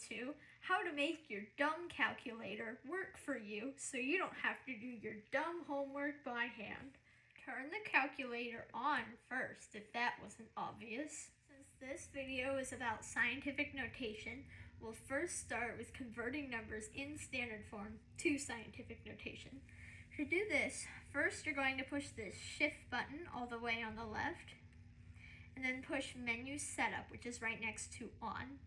to how to make your dumb calculator work for you so you don't have to do your dumb homework by hand. Turn the calculator on first if that wasn't obvious. Since this video is about scientific notation, we'll first start with converting numbers in standard form to scientific notation. To do this, first you're going to push this shift button all the way on the left, and then push menu setup, which is right next to on.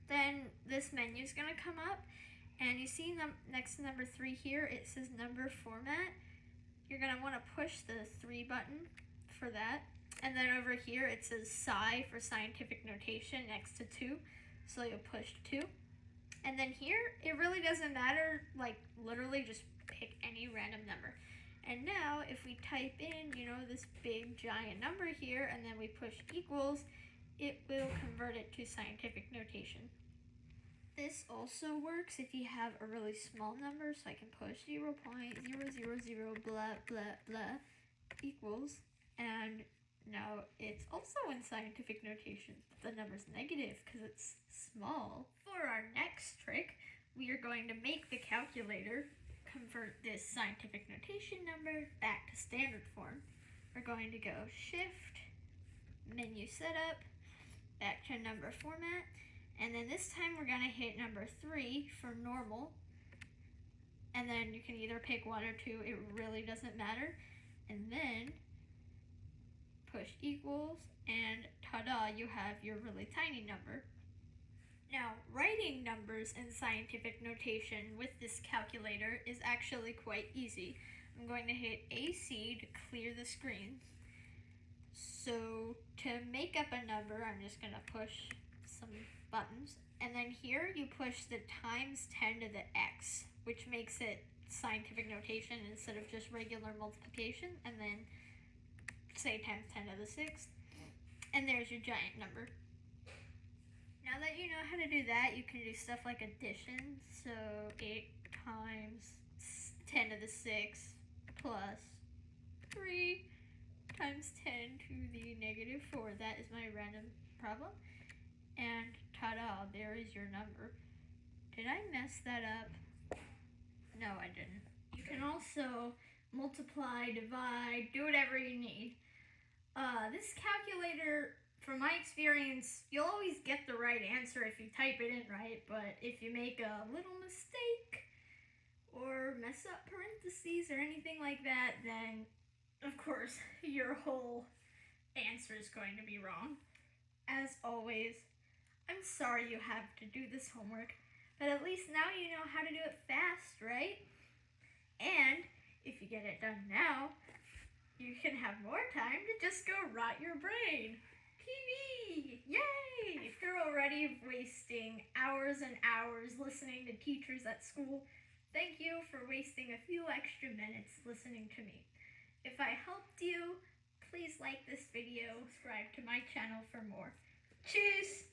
Then this menu is going to come up, and you see next to number 3 here, it says number format. You're going to want to push the 3 button for that. And then over here it says Sci for scientific notation next to 2. So you'll push 2. And then here, it really doesn't matter, like literally just pick any random number. And now if we type in, this big giant number here, and then we push equals, it will convert it to scientific notation. This also works if you have a really small number, so I can push 0.000 blah blah blah equals, and now it's also in scientific notation. The number's negative because it's small. For our next trick, we are going to make the calculator convert this scientific notation number back to standard form. We're going to go shift, menu setup, back to number format, and then this time we're going to hit number 3 for normal, and then you can either pick 1 or 2, it really doesn't matter, and then push equals, and ta-da, you have your really tiny number. Now, writing numbers in scientific notation with this calculator is actually quite easy. I'm going to hit AC to clear the screen. So to make up a number, I'm just going to push some buttons. And then here you push the times 10 to the x, which makes it scientific notation instead of just regular multiplication. And then say times 10 to the 6th. And there's your giant number. Now that you know how to do that, you can do stuff like addition. So 8 times 10 to the 6 plus 3 times 10 to the negative 4. That is my random problem. And ta-da, there is your number. Did I mess that up? No, I didn't. You can also multiply, divide, do whatever you need. This calculator, from my experience, you'll always get the right answer if you type it in right, but if you make a little mistake or mess up parentheses or anything like that, then of course your whole answer is going to be wrong. As always, I'm sorry you have to do this homework, but at least now you know how to do it fast, right? And if you get it done now, you can have more time to just go rot your brain. TV! Yay! If you're already wasting hours and hours listening to teachers at school, thank you for wasting a few extra minutes listening to me. If I helped you, please like this video, subscribe to my channel for more. Tschüss!